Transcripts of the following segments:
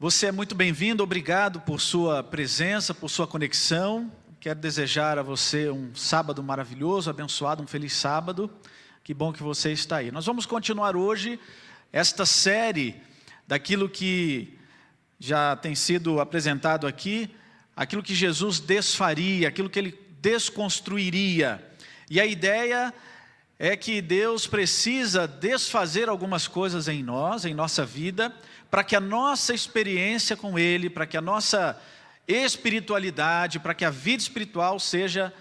Você é muito bem-vindo, obrigado por sua presença, por sua conexão. Quero desejar a você um sábado maravilhoso, abençoado, um feliz sábado. Que bom que você está aí. Nós vamos continuar hoje esta série daquilo que já tem sido apresentado aqui, aquilo que Jesus desfaria, aquilo que Ele desconstruiria. E a ideia é que Deus precisa desfazer algumas coisas em nós, em nossa vida, para que a nossa experiência com Ele, para que a nossa espiritualidade, para que a vida espiritual seja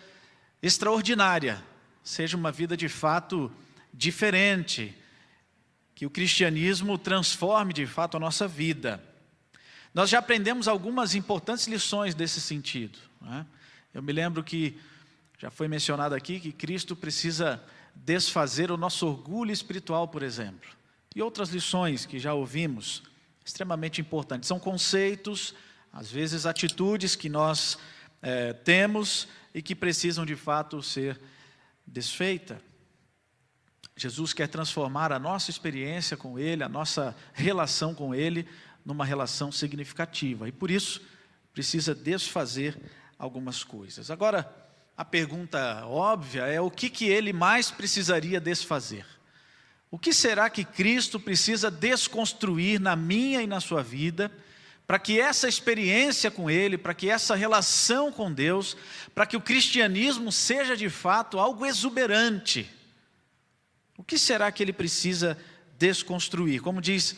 extraordinária, seja uma vida de fato diferente, que o cristianismo transforme de fato a nossa vida. Nós já aprendemos algumas importantes lições desse sentido, né? Eu me lembro que já foi mencionado aqui que Cristo precisa desfazer o nosso orgulho espiritual, por exemplo. E outras lições que já ouvimos, extremamente importantes. São conceitos, às vezes atitudes que nós temos e que precisam de fato ser desfeitas. Jesus quer transformar a nossa experiência com Ele, a nossa relação com Ele, numa relação significativa. E por isso, precisa desfazer algumas coisas. Agora, a pergunta óbvia é o que Ele mais precisaria desfazer? O que será que Cristo precisa desconstruir na minha e na sua vida, para que essa experiência com Ele, para que essa relação com Deus, para que o cristianismo seja de fato algo exuberante? O que será que Ele precisa desconstruir? Como diz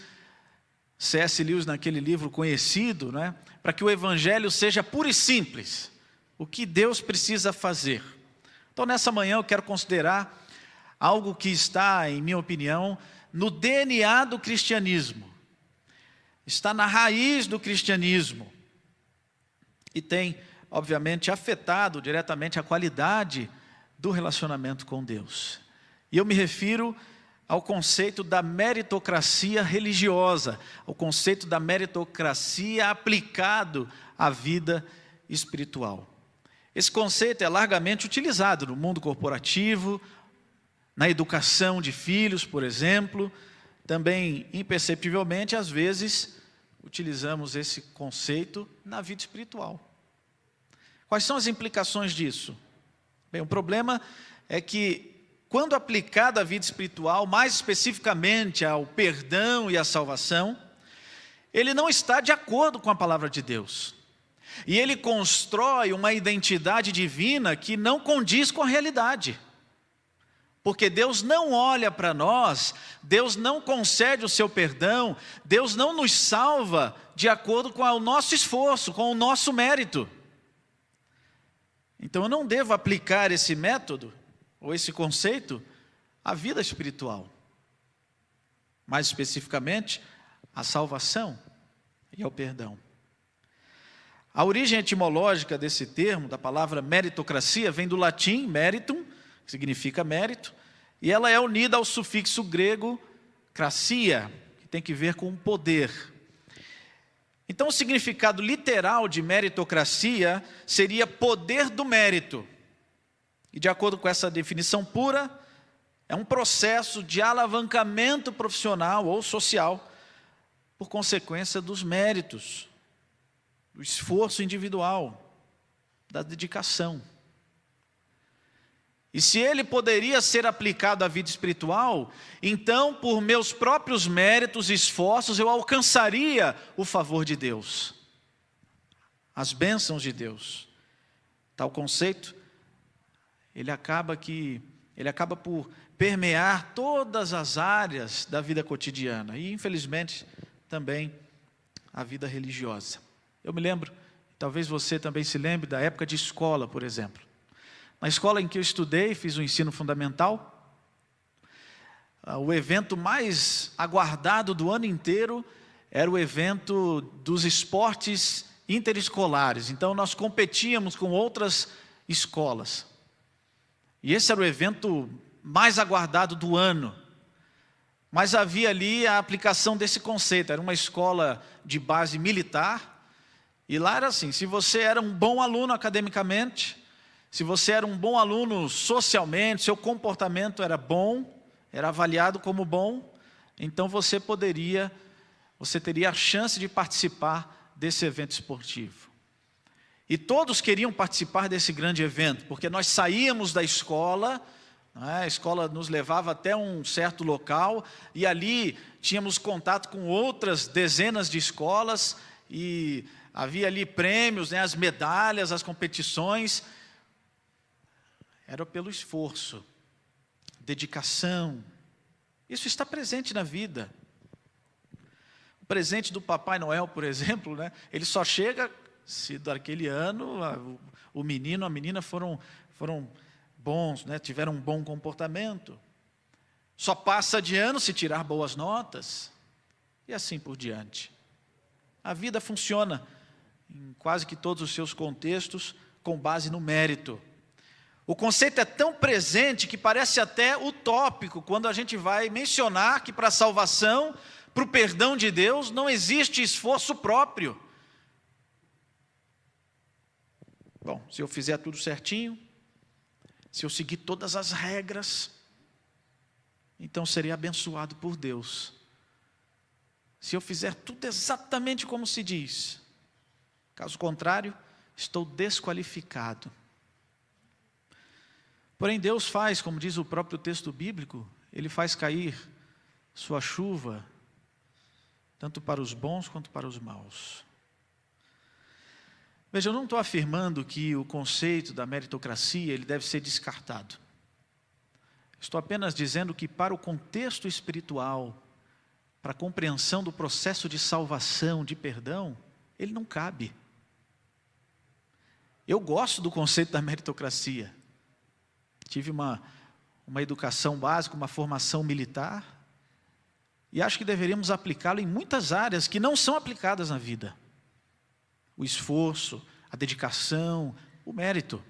C.S. Lewis naquele livro conhecido, né? Para que o evangelho seja puro e simples, o que Deus precisa fazer? Então nessa manhã eu quero considerar algo que está, em minha opinião, no DNA do cristianismo, está na raiz do cristianismo e tem, obviamente, afetado diretamente a qualidade do relacionamento com Deus. E eu me refiro ao conceito da meritocracia religiosa, ao conceito da meritocracia aplicado à vida espiritual. Esse conceito é largamente utilizado no mundo corporativo, na educação de filhos, por exemplo. Também, imperceptivelmente, às vezes, utilizamos esse conceito na vida espiritual. Quais são as implicações disso? Bem, o problema é que, quando aplicado à vida espiritual, mais especificamente ao perdão e à salvação, ele não está de acordo com a palavra de Deus. E ele constrói uma identidade divina que não condiz com a realidade. Porque Deus não olha para nós, Deus não concede o seu perdão, Deus não nos salva de acordo com o nosso esforço, com o nosso mérito. Então eu não devo aplicar esse método, ou esse conceito, à vida espiritual. Mais especificamente, à salvação e ao perdão. A origem etimológica desse termo, da palavra meritocracia, vem do latim meritum, que significa mérito, e ela é unida ao sufixo grego krasia, que tem que ver com poder. Então o significado literal de meritocracia seria poder do mérito. E de acordo com essa definição pura, é um processo de alavancamento profissional ou social por consequência dos méritos, do esforço individual, da dedicação. E se ele poderia ser aplicado à vida espiritual, então por meus próprios méritos e esforços eu alcançaria o favor de Deus, as bênçãos de Deus. Tal conceito, ele acaba por permear todas as áreas da vida cotidiana e, infelizmente, também a vida religiosa. Eu me lembro, talvez você também se lembre da época de escola, por exemplo. Na escola em que eu estudei, fiz o ensino fundamental, o evento mais aguardado do ano inteiro era o evento dos esportes interescolares. Então nós competíamos com outras escolas. E esse era o evento mais aguardado do ano. Mas havia ali a aplicação desse conceito. Era uma escola de base militar. E lá era assim, se você era um bom aluno academicamente, se você era um bom aluno socialmente, seu comportamento era bom, era avaliado como bom, então você poderia você teria a chance de participar desse evento esportivo. E todos queriam participar desse grande evento, porque nós saíamos da escola, a escola nos levava até um certo local, e ali tínhamos contato com outras dezenas de escolas, e havia ali prêmios, as medalhas, as competições. Era pelo esforço, dedicação. Isso está presente na vida. O presente do Papai Noel, por exemplo, ele só chega se daquele ano o menino, a menina foram bons, tiveram um bom comportamento. Só passa de ano se tirar boas notas, e assim por diante. A vida funciona em quase que todos os seus contextos com base no mérito. O conceito é tão presente que parece até utópico quando a gente vai mencionar que para a salvação, para o perdão de Deus, não existe esforço próprio. Bom, se eu fizer tudo certinho, se eu seguir todas as regras, então serei abençoado por Deus. Se eu fizer tudo exatamente como se diz, caso contrário, estou desqualificado. Porém, Deus faz, como diz o próprio texto bíblico, Ele faz cair sua chuva, tanto para os bons quanto para os maus. Veja, eu não estou afirmando que o conceito da meritocracia ele deve ser descartado. Estou apenas dizendo que para o contexto espiritual, para a compreensão do processo de salvação, de perdão, ele não cabe. Eu gosto do conceito da meritocracia. Tive uma educação básica, uma formação militar, e acho que deveríamos aplicá-lo em muitas áreas que não são aplicadas na vida. O esforço, a dedicação, o mérito,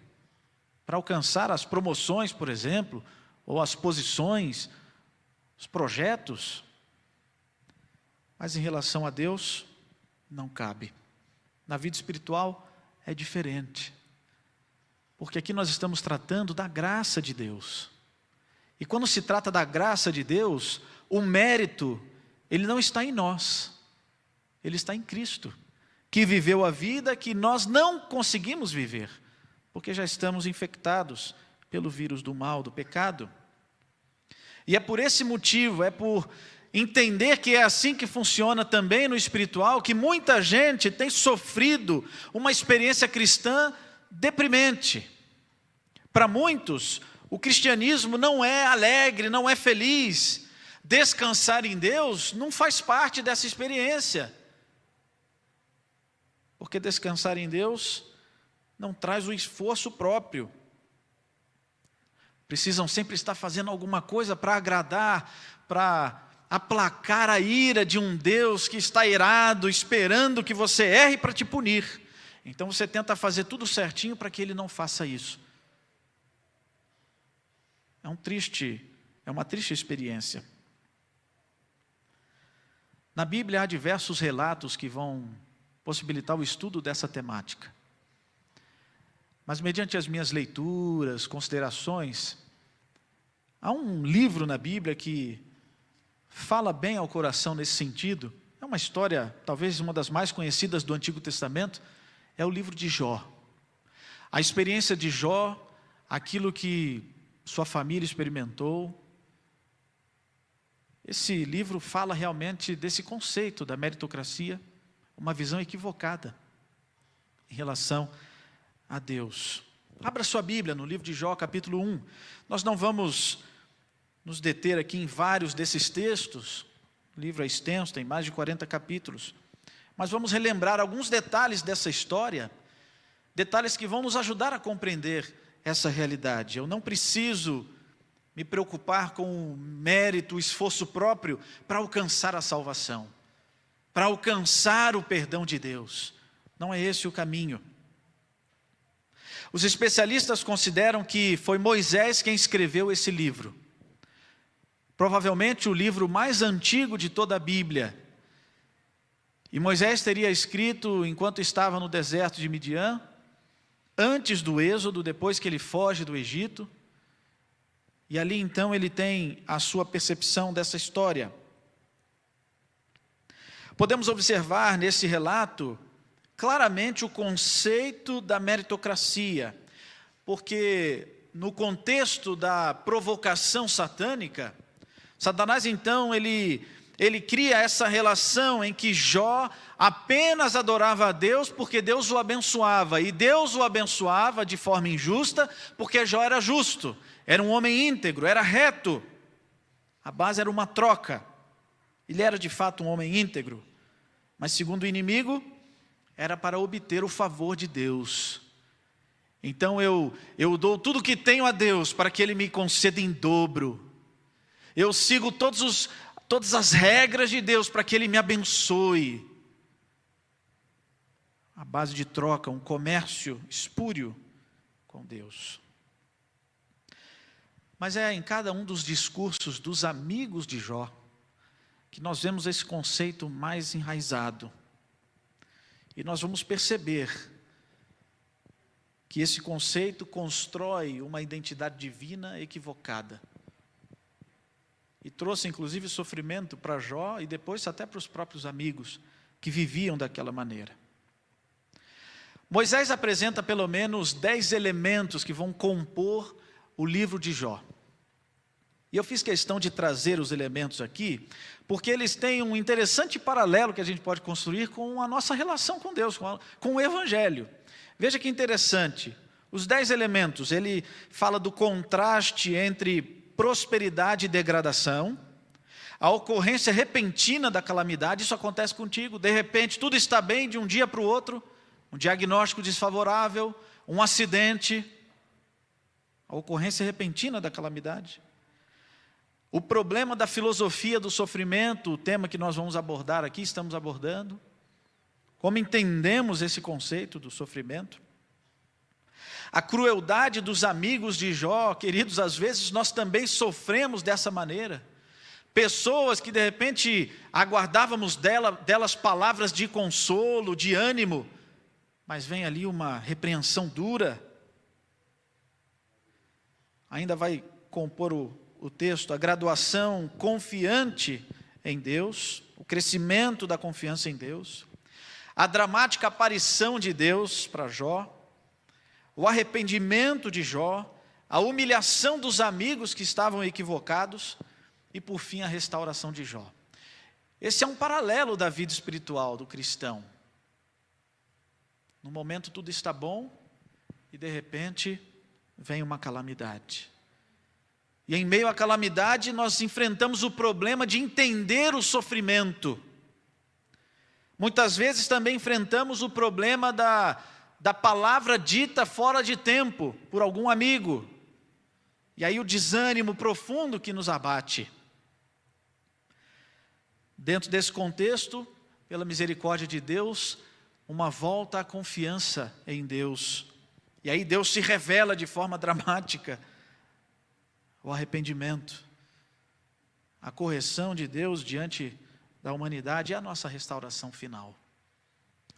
para alcançar as promoções, por exemplo, ou as posições, os projetos. Mas em relação a Deus, não cabe. Na vida espiritual é diferente. Porque aqui nós estamos tratando da graça de Deus. E quando se trata da graça de Deus, o mérito, ele não está em nós. Ele está em Cristo, que viveu a vida que nós não conseguimos viver, porque já estamos infectados pelo vírus do mal, do pecado. E é por esse motivo, é por entender que é assim que funciona também no espiritual, que muita gente tem sofrido uma experiência cristã deprimente. Para muitos, o cristianismo não é alegre, não é feliz. Descansar em Deus não faz parte dessa experiência. Porque descansar em Deus não traz o esforço próprio. Precisam sempre estar fazendo alguma coisa para agradar, para aplacar a ira de um Deus que está irado, esperando que você erre para te punir. Então você tenta fazer tudo certinho para que Ele não faça isso. É uma triste experiência. Na Bíblia há diversos relatos que vão possibilitar o estudo dessa temática. Mas mediante as minhas leituras, considerações, há um livro na Bíblia que fala bem ao coração nesse sentido. É uma história, talvez uma das mais conhecidas do Antigo Testamento, é o livro de Jó. A experiência de Jó, aquilo que sua família experimentou. Esse livro fala realmente desse conceito da meritocracia, uma visão equivocada em relação a Deus. Abra sua Bíblia no livro de Jó, capítulo 1. Nós não vamos nos deter aqui em vários desses textos. O livro é extenso, tem mais de 40 capítulos. Mas vamos relembrar alguns detalhes dessa história, detalhes que vão nos ajudar a compreender essa realidade. Eu não preciso me preocupar com o mérito, o esforço próprio para alcançar a salvação, para alcançar o perdão de Deus. Não é esse o caminho. Os especialistas consideram que foi Moisés quem escreveu esse livro. Provavelmente o livro mais antigo de toda a Bíblia. E Moisés teria escrito enquanto estava no deserto de Midian, antes do êxodo, depois que ele foge do Egito. E ali então ele tem a sua percepção dessa história. podemos observar nesse relato claramente o conceito da meritocracia, porque no contexto da provocação satânica, Satanás então ele cria essa relação em que Jó apenas adorava a Deus porque Deus o abençoava, e Deus o abençoava de forma injusta porque Jó era justo, era um homem íntegro, era reto. A base era uma troca. Ele era de fato um homem íntegro, mas segundo o inimigo, era para obter o favor de Deus. Então eu dou tudo o que tenho a Deus para que Ele me conceda em dobro. Eu sigo todas as regras de Deus para que Ele me abençoe. A base de troca, um comércio espúrio com Deus. Mas é em cada um dos discursos dos amigos de Jó que nós vemos esse conceito mais enraizado. E nós vamos perceber que esse conceito constrói uma identidade divina equivocada. E trouxe inclusive sofrimento para Jó e depois até para os próprios amigos que viviam daquela maneira. Moisés apresenta pelo menos 10 elementos que vão compor o livro de Jó. E eu fiz questão de trazer os elementos aqui, porque eles têm um interessante paralelo que a gente pode construir com a nossa relação com Deus, com o Evangelho. Veja que interessante, os 10 elementos, ele fala do contraste entre prosperidade e degradação, a ocorrência repentina da calamidade. Isso acontece contigo, de repente tudo está bem de um dia para o outro, um diagnóstico desfavorável, um acidente, a ocorrência repentina da calamidade. O problema da filosofia do sofrimento, o tema que nós vamos abordar aqui, estamos abordando. Como entendemos esse conceito do sofrimento? A crueldade dos amigos de Jó, queridos, às vezes nós também sofremos dessa maneira. Pessoas que de repente aguardávamos delas palavras de consolo, de ânimo, mas vem ali uma repreensão dura. Ainda vai compor o texto, a graduação confiante em Deus, o crescimento da confiança em Deus, a dramática aparição de Deus para Jó, o arrependimento de Jó, a humilhação dos amigos que estavam equivocados e, por fim, a restauração de Jó. Esse é um paralelo da vida espiritual do cristão. No momento tudo está bom e, de repente, vem uma calamidade. E em meio à calamidade nós enfrentamos o problema de entender o sofrimento. Muitas vezes também enfrentamos o problema da palavra dita fora de tempo por algum amigo. E aí o desânimo profundo que nos abate. Dentro desse contexto, pela misericórdia de Deus, uma volta à confiança em Deus. E aí Deus se revela de forma dramática. O arrependimento, a correção de Deus diante da humanidade e a nossa restauração final.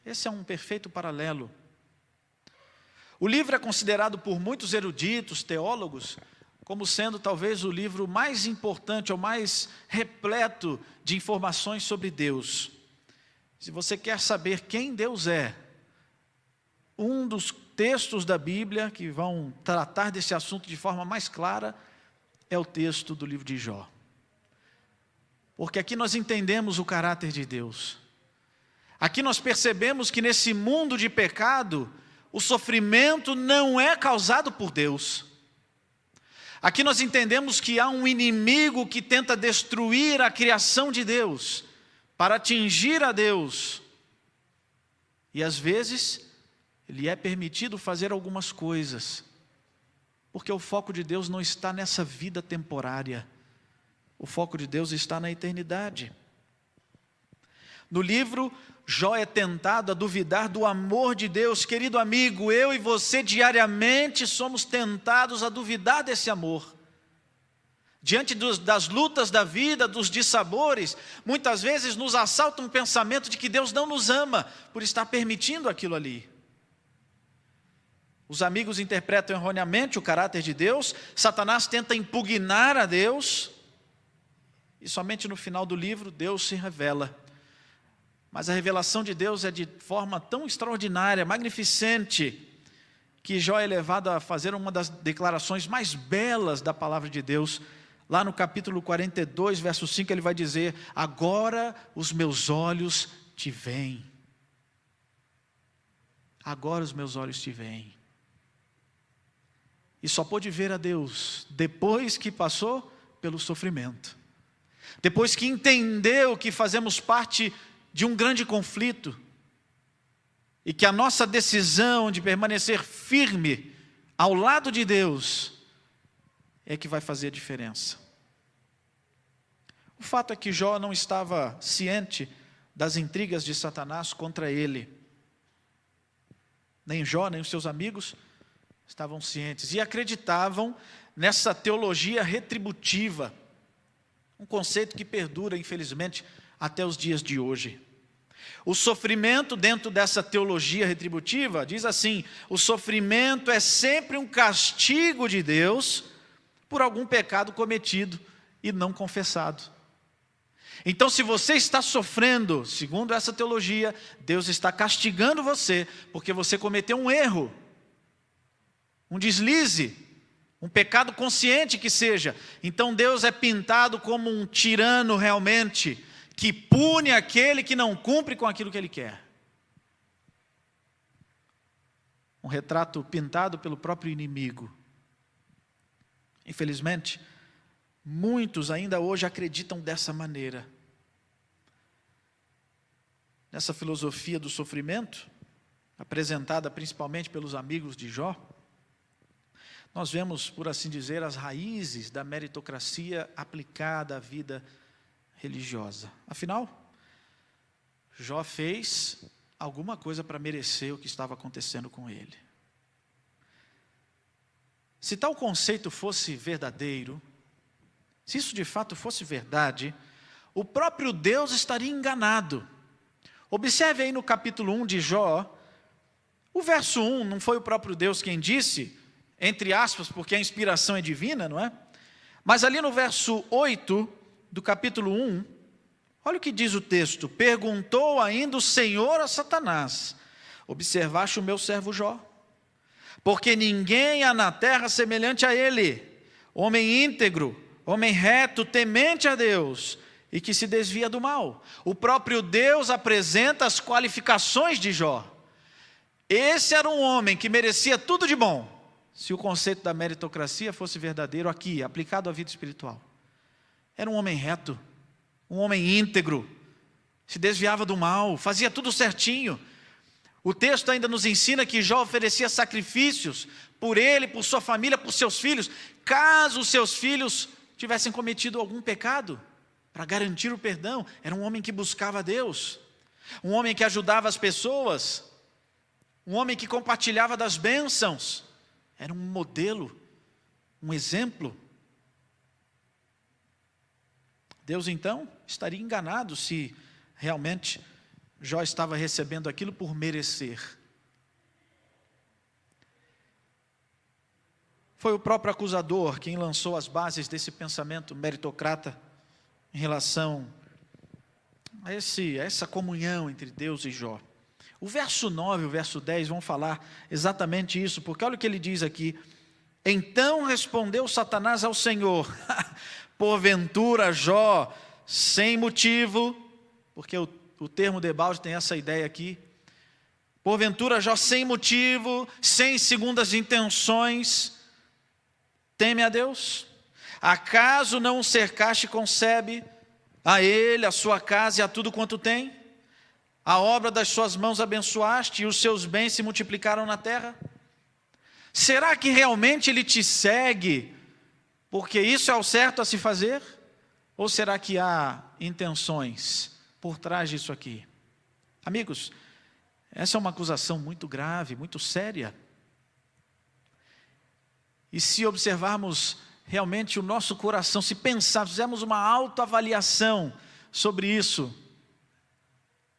Esse é um perfeito paralelo. O livro é considerado por muitos eruditos, teólogos, como sendo talvez o livro mais importante ou mais repleto de informações sobre Deus. Se você quer saber quem Deus é, um dos textos da Bíblia que vão tratar desse assunto de forma mais clara é o texto do livro de Jó. Porque aqui nós entendemos o caráter de Deus. Aqui nós percebemos que nesse mundo de pecado, o sofrimento não é causado por Deus. Aqui nós entendemos que há um inimigo que tenta destruir a criação de Deus, para atingir a Deus. E às vezes, lhe é permitido fazer algumas coisas, porque o foco de Deus não está nessa vida temporária. O foco de Deus está na eternidade. No livro, Jó é tentado a duvidar do amor de Deus. Querido amigo, eu e você diariamente somos tentados a duvidar desse amor. Diante das lutas da vida, dos dissabores, muitas vezes nos assalta um pensamento de que Deus não nos ama por estar permitindo aquilo ali. Os amigos interpretam erroneamente o caráter de Deus, Satanás tenta impugnar a Deus, e somente no final do livro Deus se revela. Mas a revelação de Deus é de forma tão extraordinária, magnificente, que Jó é levado a fazer uma das declarações mais belas da palavra de Deus. Lá no capítulo 42, verso 5, ele vai dizer: agora os meus olhos te veem. Agora os meus olhos te veem. E só pôde ver a Deus depois que passou pelo sofrimento. Depois que entendeu que fazemos parte de um grande conflito. E que a nossa decisão de permanecer firme ao lado de Deus é que vai fazer a diferença. O fato é que Jó não estava ciente das intrigas de Satanás contra ele. Nem Jó, nem os seus amigos estavam cientes. E acreditavam nessa teologia retributiva. Um conceito que perdura, infelizmente, até os dias de hoje. O sofrimento dentro dessa teologia retributiva diz assim: o sofrimento é sempre um castigo de Deus por algum pecado cometido e não confessado. Então, se você está sofrendo, segundo essa teologia, Deus está castigando você porque você cometeu um erro, um deslize, um pecado consciente que seja. Então Deus é pintado como um tirano realmente, que pune aquele que não cumpre com aquilo que ele quer. Um retrato pintado pelo próprio inimigo. Infelizmente, muitos ainda hoje acreditam dessa maneira. Nessa filosofia do sofrimento, apresentada principalmente pelos amigos de Jó, nós vemos, por assim dizer, as raízes da meritocracia aplicada à vida religiosa. Afinal, Jó fez alguma coisa para merecer o que estava acontecendo com ele. Se tal conceito fosse verdadeiro, se isso de fato fosse verdade, o próprio Deus estaria enganado. Observe aí no capítulo 1 de Jó, o verso 1, não foi o próprio Deus quem disse, entre aspas, porque a inspiração é divina, não é? Mas ali no verso 8 do capítulo 1, olha o que diz o texto: perguntou ainda o Senhor a Satanás: observaste o meu servo Jó? Porque ninguém há na terra semelhante a ele, homem íntegro, homem reto, temente a Deus, e que se desvia do mal. O próprio Deus apresenta as qualificações de Jó. Esse era um homem que merecia tudo de bom, se o conceito da meritocracia fosse verdadeiro aqui, aplicado à vida espiritual. Era um homem reto, um homem íntegro, se desviava do mal, fazia tudo certinho. O texto ainda nos ensina que Jó oferecia sacrifícios por ele, por sua família, por seus filhos, caso os seus filhos tivessem cometido algum pecado, para garantir o perdão. Era um homem que buscava a Deus, um homem que ajudava as pessoas, um homem que compartilhava das bênçãos. Era um modelo, um exemplo. Deus então estaria enganado se realmente Jó estava recebendo aquilo por merecer. Foi o próprio acusador quem lançou as bases desse pensamento meritocrata em relação a essa comunhão entre Deus e Jó. O verso 9 e o verso 10 vão falar exatamente isso, porque olha o que ele diz aqui: então respondeu Satanás ao Senhor: porventura Jó, sem motivo, porque o termo debalde tem essa ideia aqui, porventura Jó sem motivo, sem segundas intenções, teme a Deus? Acaso não o cercaste e concebe a ele, a sua casa e a tudo quanto tem? A obra das suas mãos abençoaste e os seus bens se multiplicaram na terra? Será que realmente ele te segue porque isso é o certo a se fazer? Ou será que há intenções por trás disso aqui? Amigos, essa é uma acusação muito grave, muito séria. E se observarmos realmente o nosso coração, se pensarmos, fizermos uma autoavaliação sobre isso,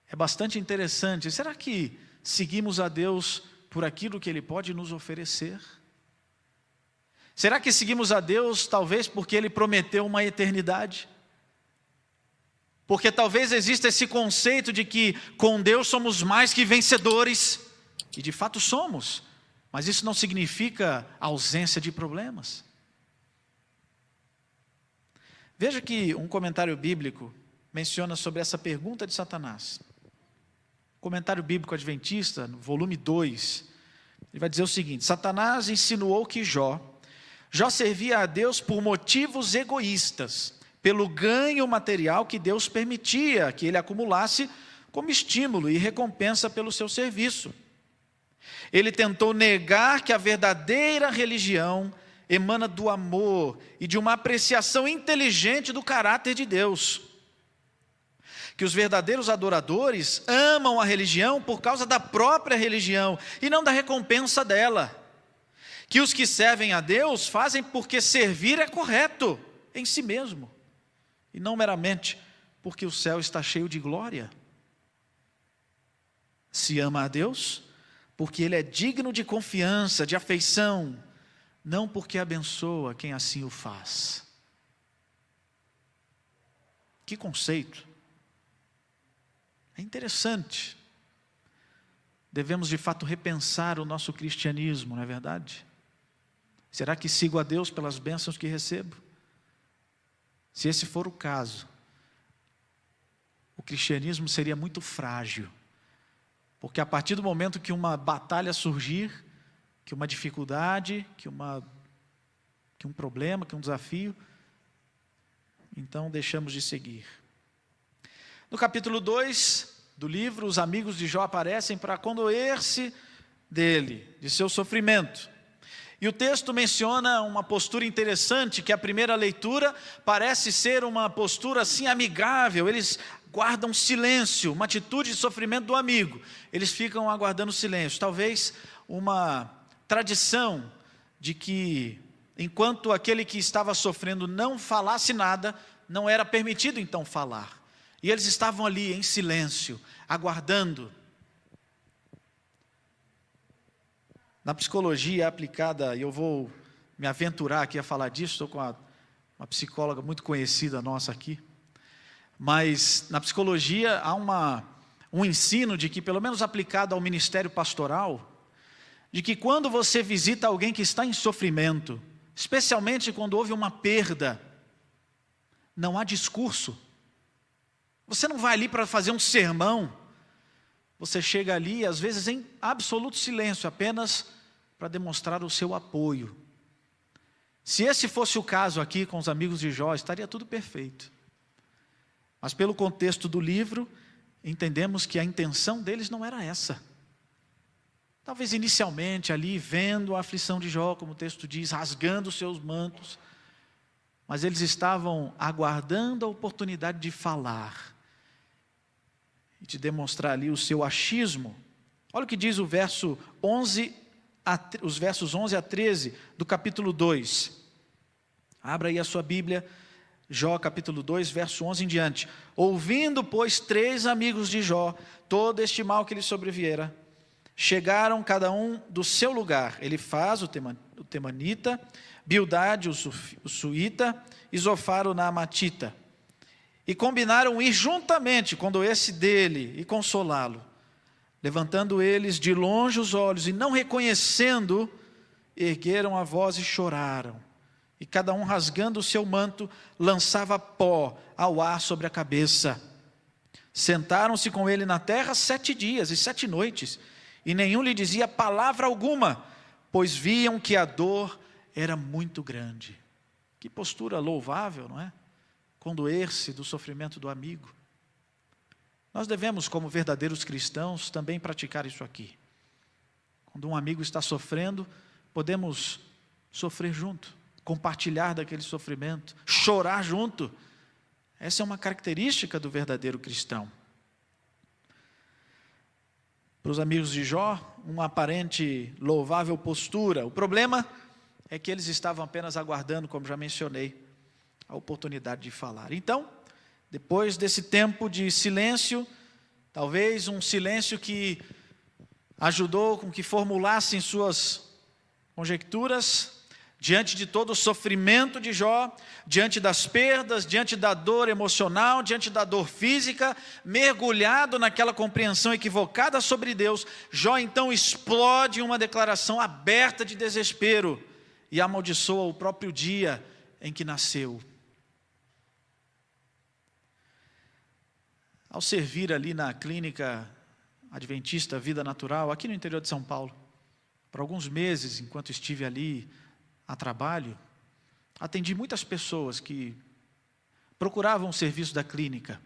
é bastante interessante. Será que seguimos a Deus por aquilo que Ele pode nos oferecer? Será que seguimos a Deus talvez porque Ele prometeu uma eternidade? Porque talvez exista esse conceito de que com Deus somos mais que vencedores, e de fato somos, mas isso não significa ausência de problemas. Veja que um comentário bíblico menciona sobre essa pergunta de Satanás. Comentário bíblico adventista, no volume 2, ele vai dizer o seguinte: Satanás insinuou que Jó servia a Deus por motivos egoístas, pelo ganho material que Deus permitia que ele acumulasse como estímulo e recompensa pelo seu serviço. Ele tentou negar que a verdadeira religião emana do amor e de uma apreciação inteligente do caráter de Deus. Que os verdadeiros adoradores amam a religião por causa da própria religião e não da recompensa dela. Que os que servem a Deus fazem porque servir é correto em si mesmo, e não meramente porque o céu está cheio de glória. Se ama a Deus porque Ele é digno de confiança, de afeição, não porque abençoa quem assim o faz. Que conceito! É interessante. Devemos de fato repensar o nosso cristianismo, não é verdade? Será que sigo a Deus pelas bênçãos que recebo? Se esse for o caso, o cristianismo seria muito frágil, porque a partir do momento que uma batalha surgir, que uma dificuldade, que um problema, que um desafio, então deixamos de seguir. No capítulo 2 do livro, os amigos de Jó aparecem para condoer-se dele, de seu sofrimento. E o texto menciona uma postura interessante, que à primeira leitura parece ser uma postura assim amigável. Eles guardam silêncio, uma atitude de sofrimento do amigo. Eles ficam aguardando silêncio. Talvez uma tradição de que enquanto aquele que estava sofrendo não falasse nada, não era permitido então falar. E eles estavam ali em silêncio, aguardando. Na psicologia aplicada, e eu vou me aventurar aqui a falar disso, estou com uma psicóloga muito conhecida nossa aqui, mas na psicologia há um ensino de que, pelo menos aplicado ao ministério pastoral, de que quando você visita alguém que está em sofrimento, especialmente quando houve uma perda, não há discurso. Você não vai ali para fazer um sermão. Você chega ali, às vezes em absoluto silêncio, apenas para demonstrar o seu apoio. Se esse fosse o caso aqui com os amigos de Jó, estaria tudo perfeito. Mas pelo contexto do livro, entendemos que a intenção deles não era essa. Talvez inicialmente ali, vendo a aflição de Jó, como o texto diz, rasgando os seus mantos, mas eles estavam aguardando a oportunidade de falar e de demonstrar ali o seu achismo. Olha o que diz o verso 11, os versos 11 a 13 do capítulo 2. Abra aí a sua Bíblia, Jó capítulo 2, verso 11 em diante. Ouvindo, pois, 3 amigos de Jó todo este mal que lhe sobreviera, chegaram cada um do seu lugar. Elifaz, o temanita, Bildade, o suíta, e Zofar, o naamatita. E combinaram ir juntamente, condoer-se dele e consolá-lo. Levantando eles de longe os olhos e não reconhecendo, ergueram a voz e choraram. E cada um, rasgando o seu manto, lançava pó ao ar sobre a cabeça. Sentaram-se com ele na terra 7 dias e 7 noites, e nenhum lhe dizia palavra alguma, pois viam que a dor era muito grande. Que postura louvável, não é? Condoer-se do sofrimento do amigo. Nós devemos, como verdadeiros cristãos, também praticar isso aqui. Quando um amigo está sofrendo, podemos sofrer junto, compartilhar daquele sofrimento, chorar junto. Essa é uma característica do verdadeiro cristão. Para os amigos de Jó, uma aparente louvável postura. O problema é que eles estavam apenas aguardando, como já mencionei, a oportunidade de falar. Então, depois desse tempo de silêncio, talvez um silêncio que ajudou com que formulassem suas conjecturas, diante de todo o sofrimento de Jó, diante das perdas, diante da dor emocional, diante da dor física, mergulhado naquela compreensão equivocada sobre Deus, Jó então explode em uma declaração aberta de desespero e amaldiçoa o próprio dia em que nasceu. Ao servir ali na clínica adventista Vida Natural, aqui no interior de São Paulo, por alguns meses, enquanto estive ali a trabalho, atendi muitas pessoas que procuravam o serviço da clínica.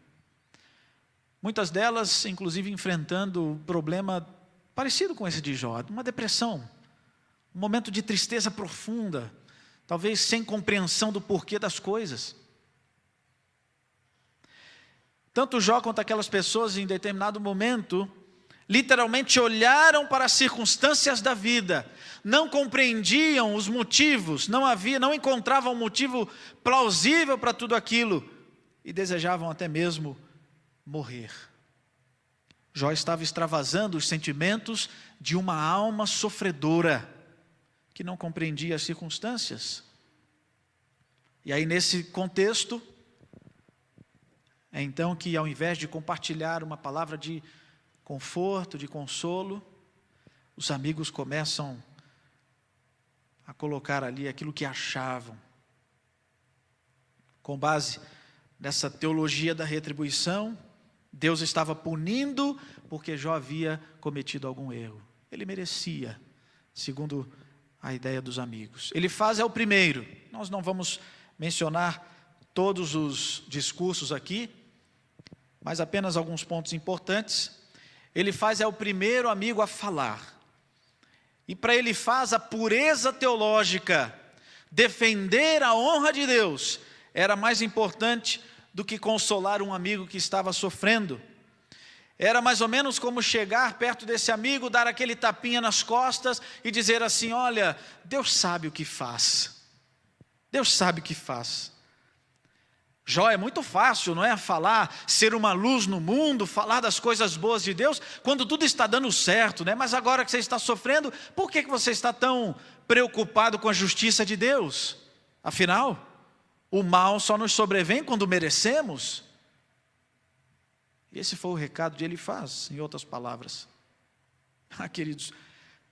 Muitas delas, inclusive, enfrentando um problema parecido com esse de Jó, uma depressão, um momento de tristeza profunda, talvez sem compreensão do porquê das coisas. Tanto Jó quanto aquelas pessoas, em determinado momento, literalmente olharam para as circunstâncias da vida, não compreendiam os motivos, não encontravam um motivo plausível para tudo aquilo e desejavam até mesmo morrer. Jó estava extravasando os sentimentos de uma alma sofredora que não compreendia as circunstâncias. E aí, nesse contexto, é então que, ao invés de compartilhar uma palavra de conforto, de consolo, os amigos começam a colocar ali aquilo que achavam. Com base nessa teologia da retribuição, Deus estava punindo porque Jó havia cometido algum erro. Ele merecia, segundo a ideia dos amigos. Elifaz é o primeiro. Nós não vamos mencionar todos os discursos aqui, mas apenas alguns pontos importantes. Elifaz é o primeiro amigo a falar. E para Elifaz, a pureza teológica, defender a honra de Deus, era mais importante do que consolar um amigo que estava sofrendo. Era mais ou menos como chegar perto desse amigo, dar aquele tapinha nas costas e dizer assim: olha, Deus sabe o que faz. Deus sabe o que faz. Jó, é muito fácil, não é? Falar, ser uma luz no mundo, falar das coisas boas de Deus, quando tudo está dando certo, né? Mas agora que você está sofrendo, por que você está tão preocupado com a justiça de Deus? Afinal, o mal só nos sobrevém quando merecemos. Esse foi o recado de Elifaz, em outras palavras. Queridos,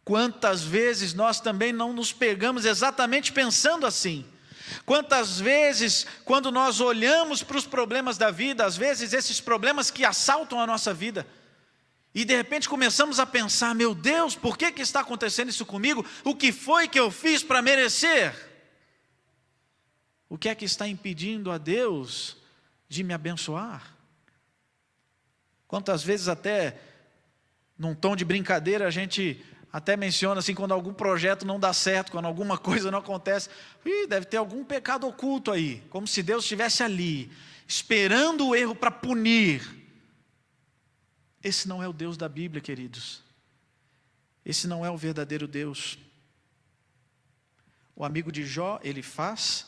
quantas vezes nós também não nos pegamos exatamente pensando assim? Quantas vezes, quando nós olhamos para os problemas da vida, às vezes esses problemas que assaltam a nossa vida, e de repente começamos a pensar: meu Deus, por que está acontecendo isso comigo? O que foi que eu fiz para merecer? O que é que está impedindo a Deus de me abençoar? Quantas vezes, até num tom de brincadeira, a gente até menciona assim, quando algum projeto não dá certo, quando alguma coisa não acontece, deve ter algum pecado oculto aí, como se Deus estivesse ali, esperando o erro para punir. Esse não é o Deus da Bíblia, queridos. Esse não é o verdadeiro Deus. O amigo de Jó, Elifaz,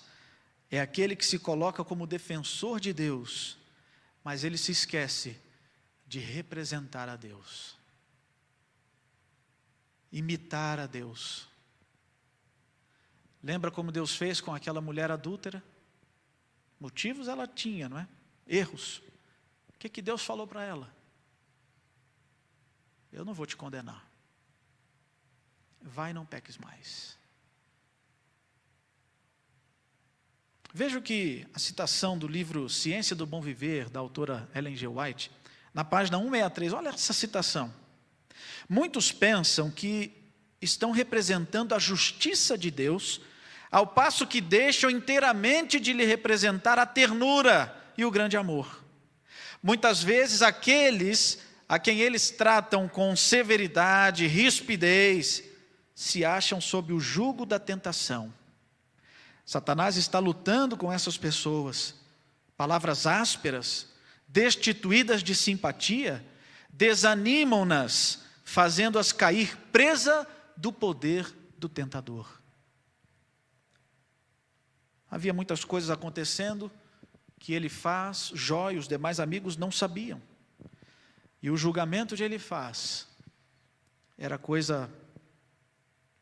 é aquele que se coloca como defensor de Deus, mas ele se esquece de representar a Deus. Imitar a Deus. Lembra como Deus fez com aquela mulher adúltera? Motivos ela tinha, não é? Erros. O que Deus falou para ela? Eu não vou te condenar. Vai e não peques mais. Veja que a citação do livro Ciência do Bom Viver, da autora Ellen G. White, na página 163, olha essa citação. Muitos pensam que estão representando a justiça de Deus, ao passo que deixam inteiramente de lhe representar a ternura e o grande amor. Muitas vezes aqueles a quem eles tratam com severidade, rispidez, se acham sob o jugo da tentação. Satanás está lutando com essas pessoas. Palavras ásperas, destituídas de simpatia, desanimam-nas, fazendo-as cair presa do poder do tentador. Havia muitas coisas acontecendo que Elifaz, Jó e os demais amigos não sabiam. E o julgamento de Elifaz era a coisa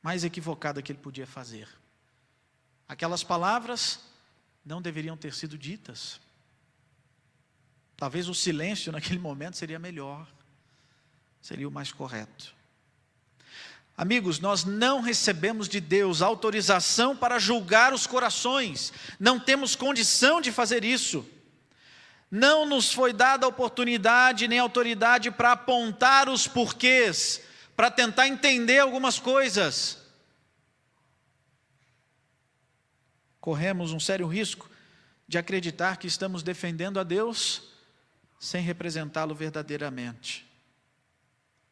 mais equivocada que ele podia fazer. Aquelas palavras não deveriam ter sido ditas. Talvez o silêncio naquele momento seria melhor, seria o mais correto. Amigos, nós não recebemos de Deus autorização para julgar os corações, não temos condição de fazer isso. Não nos foi dada oportunidade nem autoridade para apontar os porquês, para tentar entender algumas coisas. Corremos um sério risco de acreditar que estamos defendendo a Deus sem representá-lo verdadeiramente.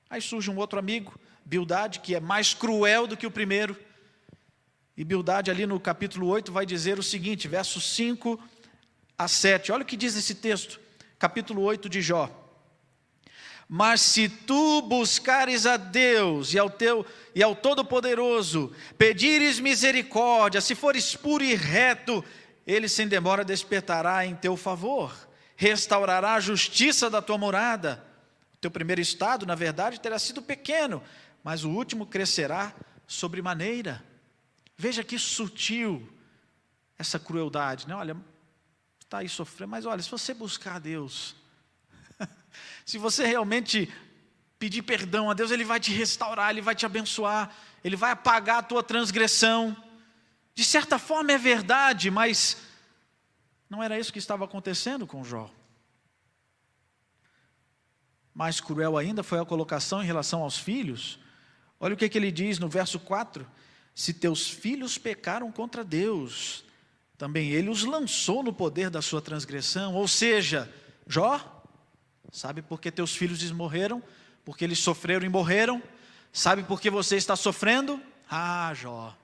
Aí surge um outro amigo, Bildade, que é mais cruel do que o primeiro. E Bildade ali no capítulo 8 vai dizer o seguinte, versos 5 a 7. Olha o que diz esse texto, capítulo 8 de Jó. Mas se tu buscares a Deus e ao Todo-Poderoso, pedires misericórdia, se fores puro e reto, Ele sem demora despertará em teu favor, restaurará a justiça da tua morada. O teu primeiro estado, na verdade, terá sido pequeno, mas o último crescerá sobremaneira. Veja que sutil essa crueldade, né? Olha, está aí sofrendo, mas olha, se você buscar a Deus, se você realmente pedir perdão a Deus, Ele vai te restaurar, Ele vai te abençoar, Ele vai apagar a tua transgressão. De certa forma é verdade, mas não era isso que estava acontecendo com Jó. Mais cruel ainda foi a colocação em relação aos filhos. Olha o que ele diz no verso 4. Se teus filhos pecaram contra Deus, também Ele os lançou no poder da sua transgressão. Ou seja, Jó, sabe por que teus filhos morreram? Porque eles sofreram e morreram. Sabe por que você está sofrendo? Ah, Jó,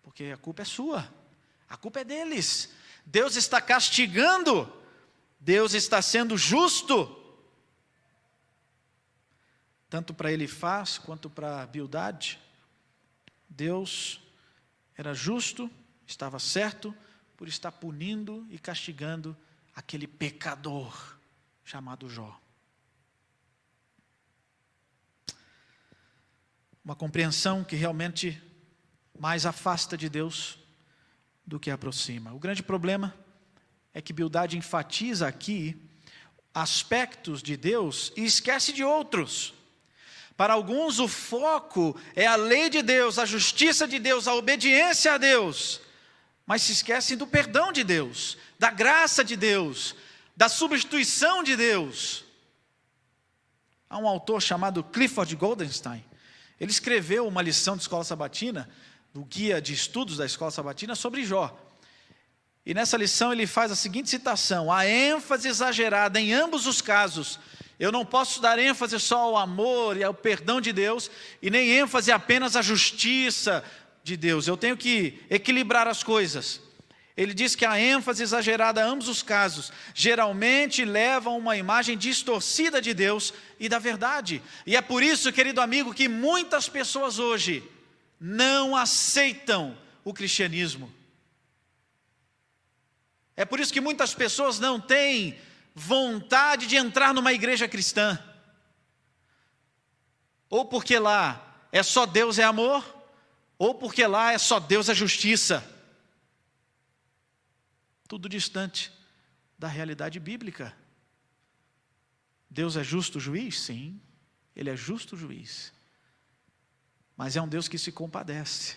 porque a culpa é sua, a culpa é deles. Deus está castigando, Deus está sendo justo. Tanto para Elifaz quanto para Bildade, Deus era justo, estava certo por estar punindo e castigando aquele pecador chamado Jó. Uma compreensão que realmente mais afasta de Deus do que aproxima. O grande problema é que Bildade enfatiza aqui aspectos de Deus e esquece de outros. Para alguns o foco é a lei de Deus, a justiça de Deus, a obediência a Deus, mas se esquecem do perdão de Deus, da graça de Deus, da substituição de Deus. Há um autor chamado Clifford Goldenstein. Ele escreveu uma lição de escola sabatina, do guia de estudos da escola sabatina, sobre Jó. E nessa lição ele faz a seguinte citação: a ênfase exagerada em ambos os casos. Eu não posso dar ênfase só ao amor e ao perdão de Deus, e nem ênfase apenas à justiça de Deus. Eu tenho que equilibrar as coisas. Ele diz que a ênfase exagerada em ambos os casos geralmente leva a uma imagem distorcida de Deus e da verdade. E é por isso, querido amigo, que muitas pessoas hoje não aceitam o cristianismo. É por isso que muitas pessoas não têm vontade de entrar numa igreja cristã. Ou porque lá é só Deus é amor, ou porque lá é só Deus é justiça. Tudo distante da realidade bíblica. Deus é justo juiz? Sim, Ele é justo juiz. Mas é um Deus que se compadece.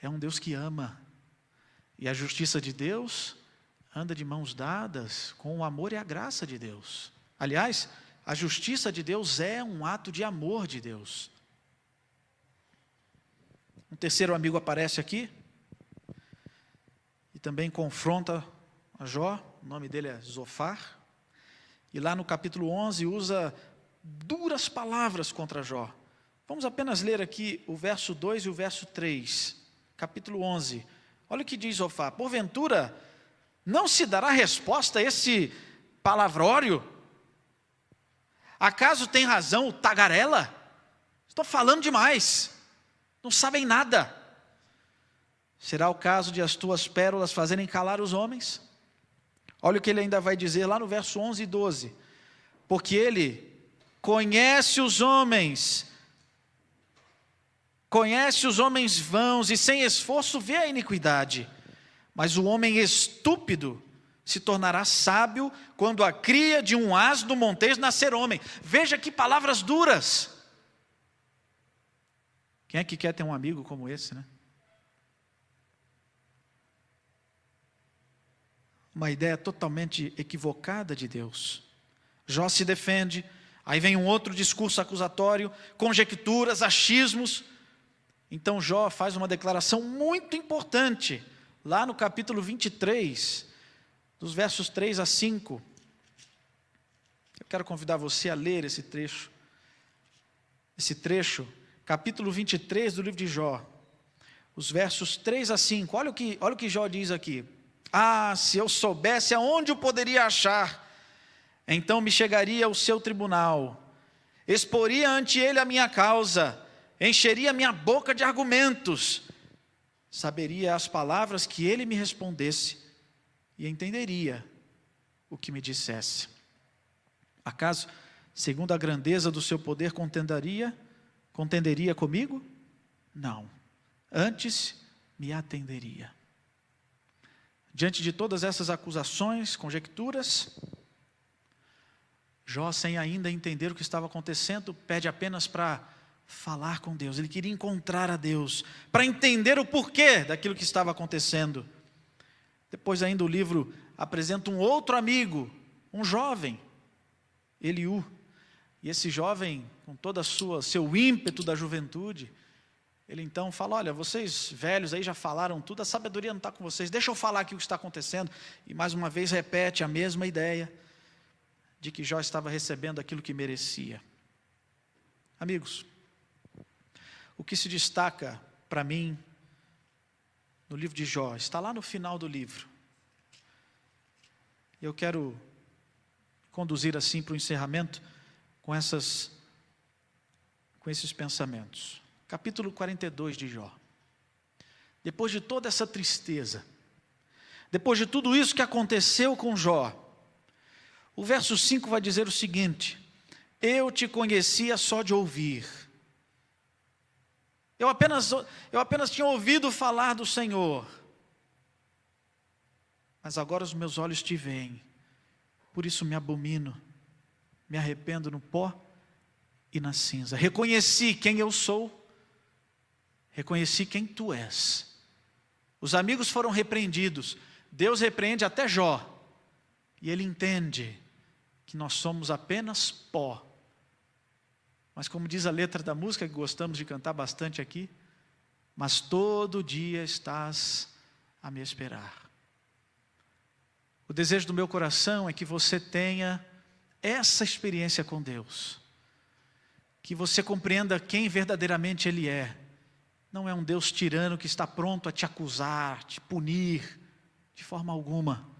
É um Deus que ama. E a justiça de Deus anda de mãos dadas com o amor e a graça de Deus. Aliás, a justiça de Deus é um ato de amor de Deus. Um terceiro amigo aparece aqui e também confronta a Jó. O nome dele é Zofar. E lá no capítulo 11 usa duras palavras contra Jó. Vamos apenas ler aqui o verso 2 e o verso 3. Capítulo 11. Olha o que diz Zofar: porventura não se dará resposta a esse palavrório? Acaso tem razão o tagarela? Estou falando demais, não sabem nada. Será o caso de as tuas pérolas fazerem calar os homens? Olha o que ele ainda vai dizer lá no verso 11 e 12. Porque ele conhece os homens Conhece os homens vãos e sem esforço vê a iniquidade. Mas o homem estúpido se tornará sábio quando a cria de um asno montês nascer homem. Veja que palavras duras. Quem é que quer ter um amigo como esse, né? Uma ideia totalmente equivocada de Deus. Jó se defende, aí vem um outro discurso acusatório, conjecturas, achismos. Então Jó faz uma declaração muito importante, lá no capítulo 23, dos versos 3 a 5. Eu quero convidar você a ler esse trecho. Capítulo 23 do livro de Jó, os versos 3 a 5. Olha o que Jó diz aqui. Ah, se eu soubesse aonde o poderia achar, então me chegaria ao seu tribunal, exporia ante ele a minha causa, encheria minha boca de argumentos, saberia as palavras que ele me respondesse e entenderia o que me dissesse. Acaso, segundo a grandeza do seu poder, contenderia comigo? Não, antes me atenderia. Diante de todas essas acusações, conjecturas, Jó, sem ainda entender o que estava acontecendo, pede apenas para falar com Deus. Ele queria encontrar a Deus, para entender o porquê daquilo que estava acontecendo. Depois ainda o livro apresenta um outro amigo, um jovem, Eliú. E esse jovem, com todo seu ímpeto da juventude, ele então fala, olha, vocês velhos aí já falaram tudo, a sabedoria não está com vocês, deixa eu falar aqui o que está acontecendo. E mais uma vez repete a mesma ideia, de que Jó estava recebendo aquilo que merecia. Amigos, o que se destaca para mim no livro de Jó, está lá no final do livro. Eu quero conduzir assim para o encerramento com esses pensamentos. Capítulo 42 de Jó. Depois de toda essa tristeza, depois de tudo isso que aconteceu com Jó, o verso 5 vai dizer o seguinte: eu te conhecia só de ouvir. Eu apenas tinha ouvido falar do Senhor, mas agora os meus olhos te veem, por isso me abomino, me arrependo no pó e na cinza. Reconheci quem eu sou, reconheci quem tu és. Os amigos foram repreendidos, Deus repreende até Jó, e ele entende que nós somos apenas pó. Mas como diz a letra da música, que gostamos de cantar bastante aqui, mas todo dia estás a me esperar. O desejo do meu coração é que você tenha essa experiência com Deus, que você compreenda quem verdadeiramente Ele é. Não é um Deus tirano que está pronto a te acusar, te punir, de forma alguma.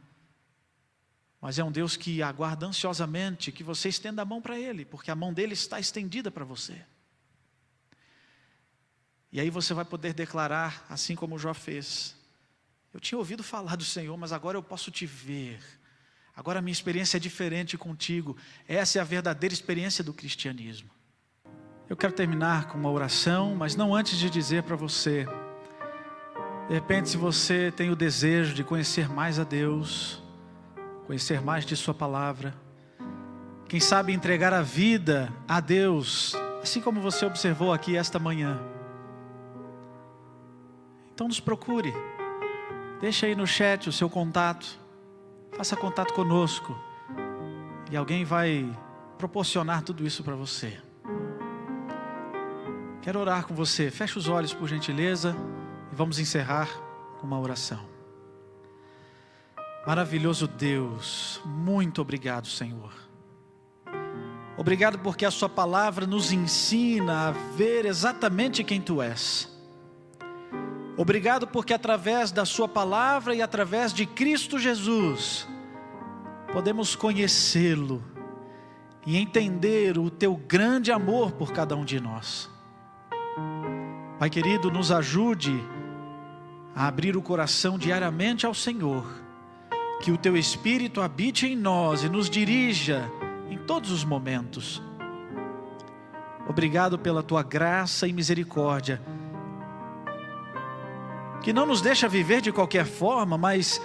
Mas é um Deus que aguarda ansiosamente que você estenda a mão para Ele, porque a mão dEle está estendida para você. E aí você vai poder declarar, assim como Jó fez: eu tinha ouvido falar do Senhor, mas agora eu posso te ver. Agora a minha experiência é diferente contigo. Essa é a verdadeira experiência do cristianismo. Eu quero terminar com uma oração, mas não antes de dizer para você, de repente, se você tem o desejo de conhecer mais a Deus, conhecer mais de sua palavra, quem sabe entregar a vida a Deus, assim como você observou aqui esta manhã, então nos procure, deixa aí no chat o seu contato, faça contato conosco, e alguém vai proporcionar tudo isso para você. Quero orar com você, feche os olhos por gentileza, e vamos encerrar com uma oração. Maravilhoso Deus, muito obrigado, Senhor. Obrigado porque a sua palavra nos ensina a ver exatamente quem tu és. Obrigado porque através da sua palavra e através de Cristo Jesus, podemos conhecê-lo e entender o teu grande amor por cada um de nós. Pai querido, nos ajude a abrir o coração diariamente ao Senhor, que o teu Espírito habite em nós e nos dirija em todos os momentos. Obrigado pela tua graça e misericórdia que não nos deixa viver de qualquer forma, mas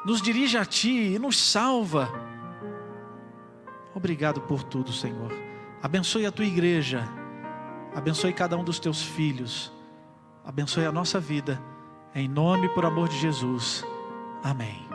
nos dirige a Ti e nos salva. Obrigado por tudo, Senhor. Abençoe a Tua igreja, abençoe cada um dos Teus filhos, abençoe a nossa vida, em nome e por amor de Jesus. Amém.